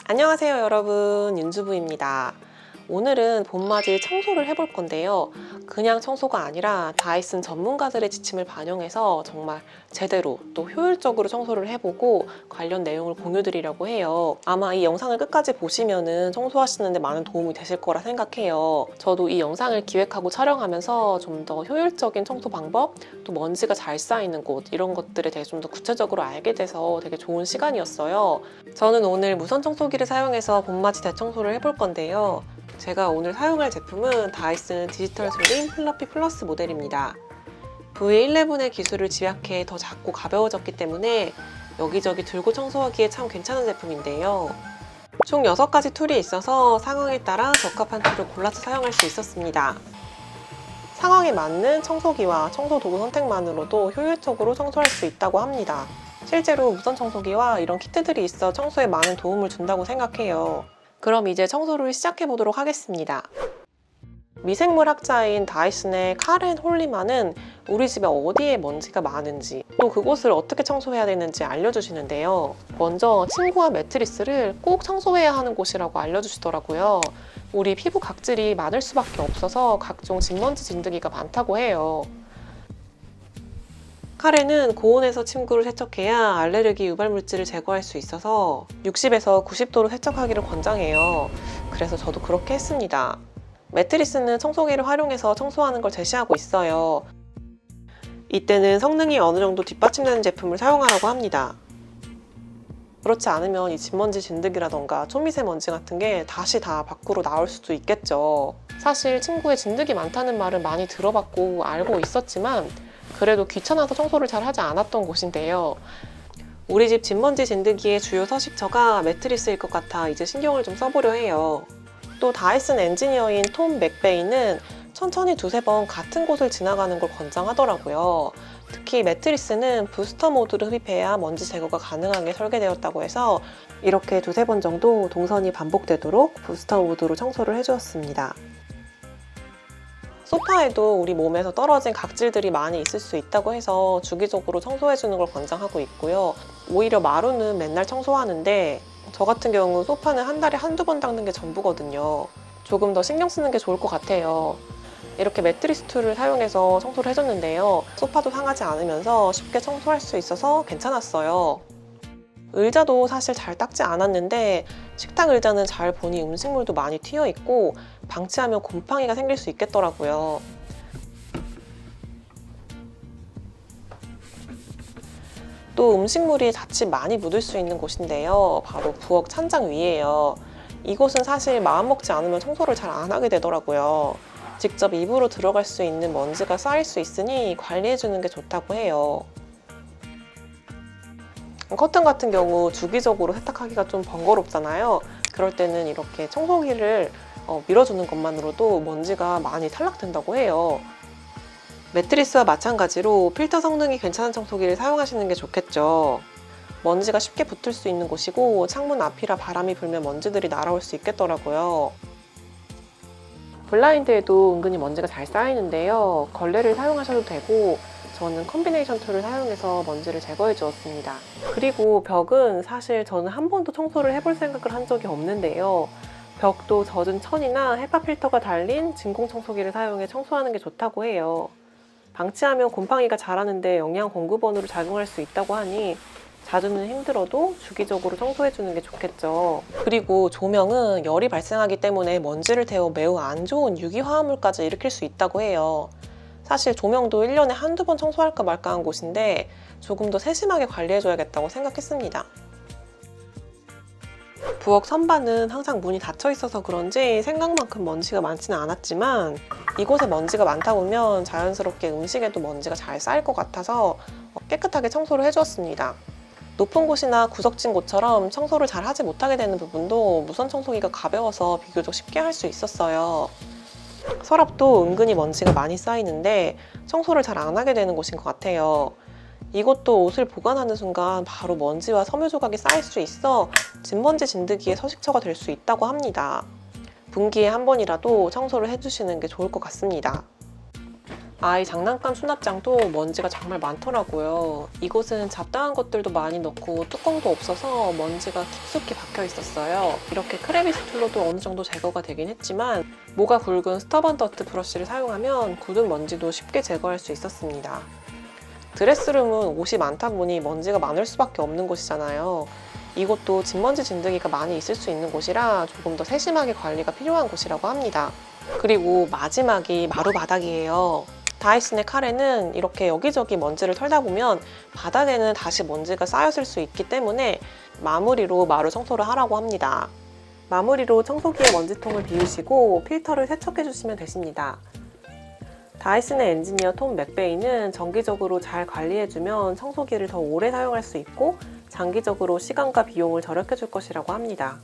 안녕하세요 여러분, 윤주부입니다. 오늘은 봄맞이 청소를 해볼 건데요. 그냥 청소가 아니라 다이슨 전문가들의 지침을 반영해서 정말 제대로 또 효율적으로 청소를 해보고 관련 내용을 공유드리려고 해요. 아마 이 영상을 끝까지 보시면은 청소하시는데 많은 도움이 되실 거라 생각해요. 저도 이 영상을 기획하고 촬영하면서 좀 더 효율적인 청소 방법, 또 먼지가 잘 쌓이는 곳, 이런 것들에 대해 좀 더 구체적으로 알게 돼서 되게 좋은 시간이었어요. 저는 오늘 무선 청소기를 사용해서 봄맞이 대청소를 해볼 건데요. 제가 오늘 사용할 제품은 다이슨 디지털 슬림 플러피 플러스 모델입니다. V11의 기술을 집약해 더 작고 가벼워졌기 때문에 여기저기 들고 청소하기에 참 괜찮은 제품인데요. 총 6가지 툴이 있어서 상황에 따라 적합한 툴을 골라서 사용할 수 있었습니다. 상황에 맞는 청소기와 청소 도구 선택만으로도 효율적으로 청소할 수 있다고 합니다. 실제로 무선 청소기와 이런 키트들이 있어 청소에 많은 도움을 준다고 생각해요. 그럼 이제 청소를 시작해 보도록 하겠습니다. 미생물 학자인 다이슨의 카렌 홀리만은 우리 집에 어디에 먼지가 많은지, 또 그곳을 어떻게 청소해야 되는지 알려주시는데요. 먼저 침구와 매트리스를 꼭 청소해야 하는 곳이라고 알려주시더라고요. 우리 피부 각질이 많을 수밖에 없어서 각종 진먼지 진드기가 많다고 해요. 카렌은 고온에서 침구를 세척해야 알레르기 유발 물질을 제거할 수 있어서 60에서 90도로 세척하기를 권장해요. 그래서 저도 그렇게 했습니다. 매트리스는 청소기를 활용해서 청소하는 걸 제시하고 있어요. 이때는 성능이 어느 정도 뒷받침되는 제품을 사용하라고 합니다. 그렇지 않으면 이 진먼지 진드기라던가 초미세먼지 같은 게 다시 다 밖으로 나올 수도 있겠죠. 사실 침구에 진드기 많다는 말은 많이 들어봤고 알고 있었지만 그래도 귀찮아서 청소를 잘 하지 않았던 곳인데요. 우리 집 진먼지 진드기의 주요 서식처가 매트리스일 것 같아 이제 신경을 좀 써보려 해요. 또 다이슨 엔지니어인 톰 맥베이는 천천히 두세 번 같은 곳을 지나가는 걸 권장하더라고요. 특히 매트리스는 부스터 모드를 흡입해야 먼지 제거가 가능하게 설계되었다고 해서 이렇게 두세 번 정도 동선이 반복되도록 부스터 모드로 청소를 해주었습니다. 소파에도 우리 몸에서 떨어진 각질들이 많이 있을 수 있다고 해서 주기적으로 청소해주는 걸 권장하고 있고요. 오히려 마루는 맨날 청소하는데 저 같은 경우 소파는 한 달에 한두 번 닦는 게 전부거든요. 조금 더 신경 쓰는 게 좋을 것 같아요. 이렇게 매트리스 툴을 사용해서 청소를 해줬는데요. 소파도 상하지 않으면서 쉽게 청소할 수 있어서 괜찮았어요. 의자도 사실 잘 닦지 않았는데 식탁 의자는 잘 보니 음식물도 많이 튀어 있고 방치하면 곰팡이가 생길 수 있겠더라고요. 또 음식물이 자칫 많이 묻을 수 있는 곳인데요. 바로 부엌 찬장 위예요. 이곳은 사실 마음먹지 않으면 청소를 잘 안 하게 되더라고요. 직접 입으로 들어갈 수 있는 먼지가 쌓일 수 있으니 관리해주는 게 좋다고 해요. 커튼 같은 경우 주기적으로 세탁하기가 좀 번거롭잖아요. 그럴 때는 이렇게 청소기를 밀어주는 것만으로도 먼지가 많이 탈락된다고 해요. 매트리스와 마찬가지로 필터 성능이 괜찮은 청소기를 사용하시는 게 좋겠죠. 먼지가 쉽게 붙을 수 있는 곳이고 창문 앞이라 바람이 불면 먼지들이 날아올 수 있겠더라고요. 블라인드에도 은근히 먼지가 잘 쌓이는데요. 걸레를 사용하셔도 되고 저는 컨비네이션 툴을 사용해서 먼지를 제거해 주었습니다. 그리고 벽은 사실 저는 한 번도 청소를 해볼 생각을 한 적이 없는데요. 벽도 젖은 천이나 헤파 필터가 달린 진공 청소기를 사용해 청소하는 게 좋다고 해요. 방치하면 곰팡이가 자라는데 영양 공급원으로 작용할 수 있다고 하니 자주는 힘들어도 주기적으로 청소해주는 게 좋겠죠. 그리고 조명은 열이 발생하기 때문에 먼지를 태워 매우 안 좋은 유기화합물까지 일으킬 수 있다고 해요. 사실 조명도 1년에 한두 번 청소할까 말까 한 곳인데 조금 더 세심하게 관리해줘야겠다고 생각했습니다. 부엌 선반은 항상 문이 닫혀 있어서 그런지 생각만큼 먼지가 많지는 않았지만 이곳에 먼지가 많다 보면 자연스럽게 음식에도 먼지가 잘 쌓일 것 같아서 깨끗하게 청소를 해주었습니다. 높은 곳이나 구석진 곳처럼 청소를 잘 하지 못하게 되는 부분도 무선 청소기가 가벼워서 비교적 쉽게 할 수 있었어요. 서랍도 은근히 먼지가 많이 쌓이는데 청소를 잘 안 하게 되는 곳인 것 같아요. 이것도 옷을 보관하는 순간 바로 먼지와 섬유 조각이 쌓일 수 있어 진먼지 진드기의 서식처가 될 수 있다고 합니다. 분기에 한 번이라도 청소를 해주시는 게 좋을 것 같습니다. 아이 장난감 수납장도 먼지가 정말 많더라고요. 이곳은 잡다한 것들도 많이 넣고 뚜껑도 없어서 먼지가 깊숙이 박혀 있었어요. 이렇게 크레비스 툴로도 어느 정도 제거가 되긴 했지만 모가 굵은 스터번 더트 브러쉬를 사용하면 굳은 먼지도 쉽게 제거할 수 있었습니다. 드레스룸은 옷이 많다 보니 먼지가 많을 수밖에 없는 곳이잖아요. 이곳도 집먼지 진드기가 많이 있을 수 있는 곳이라 조금 더 세심하게 관리가 필요한 곳이라고 합니다. 그리고 마지막이 마루 바닥이에요. 다이슨의 칼에는 이렇게 여기저기 먼지를 털다 보면 바닥에는 다시 먼지가 쌓였을 수 있기 때문에 마무리로 마루 청소를 하라고 합니다. 마무리로 청소기의 먼지통을 비우시고 필터를 세척해 주시면 되십니다. 다이슨의 엔지니어 톰 맥베이는 정기적으로 잘 관리해주면 청소기를 더 오래 사용할 수 있고 장기적으로 시간과 비용을 절약해 줄 것이라고 합니다.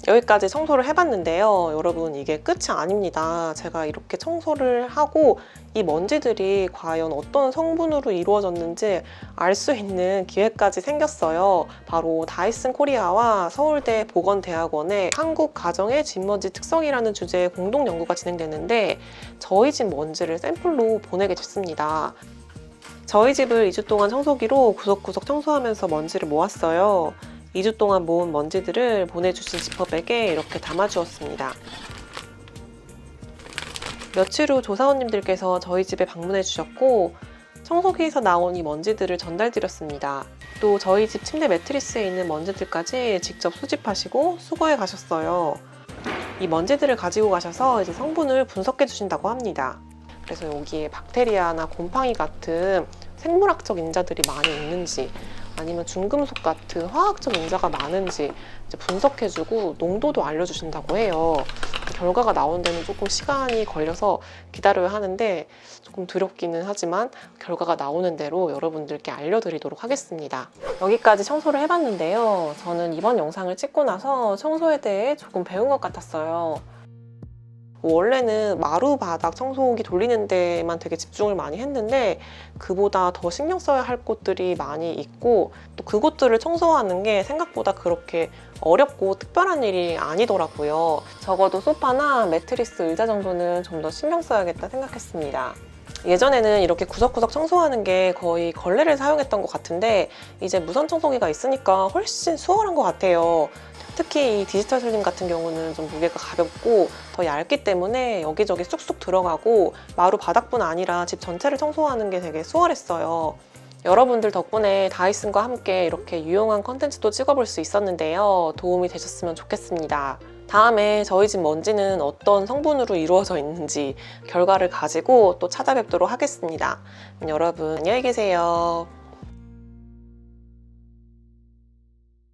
여기까지 청소를 해봤는데요. 여러분, 이게 끝이 아닙니다. 제가 이렇게 청소를 하고 이 먼지들이 과연 어떤 성분으로 이루어졌는지 알 수 있는 기회까지 생겼어요. 바로 다이슨 코리아와 서울대 보건대학원의 한국 가정의 집먼지 특성이라는 주제의 공동 연구가 진행되는데 저희 집 먼지를 샘플로 보내게 됐습니다. 저희 집을 2주 동안 청소기로 구석구석 청소하면서 먼지를 모았어요. 2주 동안 모은 먼지들을 보내주신 지퍼백에 이렇게 담아주었습니다. 며칠 후 조사원님들께서 저희 집에 방문해 주셨고 청소기에서 나온 이 먼지들을 전달드렸습니다. 또 저희 집 침대 매트리스에 있는 먼지들까지 직접 수집하시고 수거해 가셨어요. 이 먼지들을 가지고 가셔서 이제 성분을 분석해 주신다고 합니다. 그래서 여기에 박테리아나 곰팡이 같은 생물학적 인자들이 많이 있는지 아니면 중금속 같은 화학적 인자가 많은지 이제 분석해주고 농도도 알려주신다고 해요. 결과가 나온 데는 조금 시간이 걸려서 기다려야 하는데 조금 두렵기는 하지만 결과가 나오는 대로 여러분들께 알려드리도록 하겠습니다. 여기까지 청소를 해봤는데요. 저는 이번 영상을 찍고 나서 청소에 대해 조금 배운 것 같았어요. 원래는 마루 바닥 청소기 돌리는 데만 되게 집중을 많이 했는데 그보다 더 신경 써야 할 곳들이 많이 있고 또 그곳들을 청소하는 게 생각보다 그렇게 어렵고 특별한 일이 아니더라고요. 적어도 소파나 매트리스, 의자 정도는 좀 더 신경 써야겠다 생각했습니다. 예전에는 이렇게 구석구석 청소하는 게 거의 걸레를 사용했던 것 같은데 이제 무선 청소기가 있으니까 훨씬 수월한 것 같아요. 특히 이 디지털 슬림 같은 경우는 좀 무게가 가볍고 더 얇기 때문에 여기저기 쑥쑥 들어가고 마루 바닥뿐 아니라 집 전체를 청소하는 게 되게 수월했어요. 여러분들 덕분에 다이슨과 함께 이렇게 유용한 컨텐츠도 찍어볼 수 있었는데요. 도움이 되셨으면 좋겠습니다. 다음에 저희 집 먼지는 어떤 성분으로 이루어져 있는지 결과를 가지고 또 찾아뵙도록 하겠습니다. 여러분 안녕히 계세요.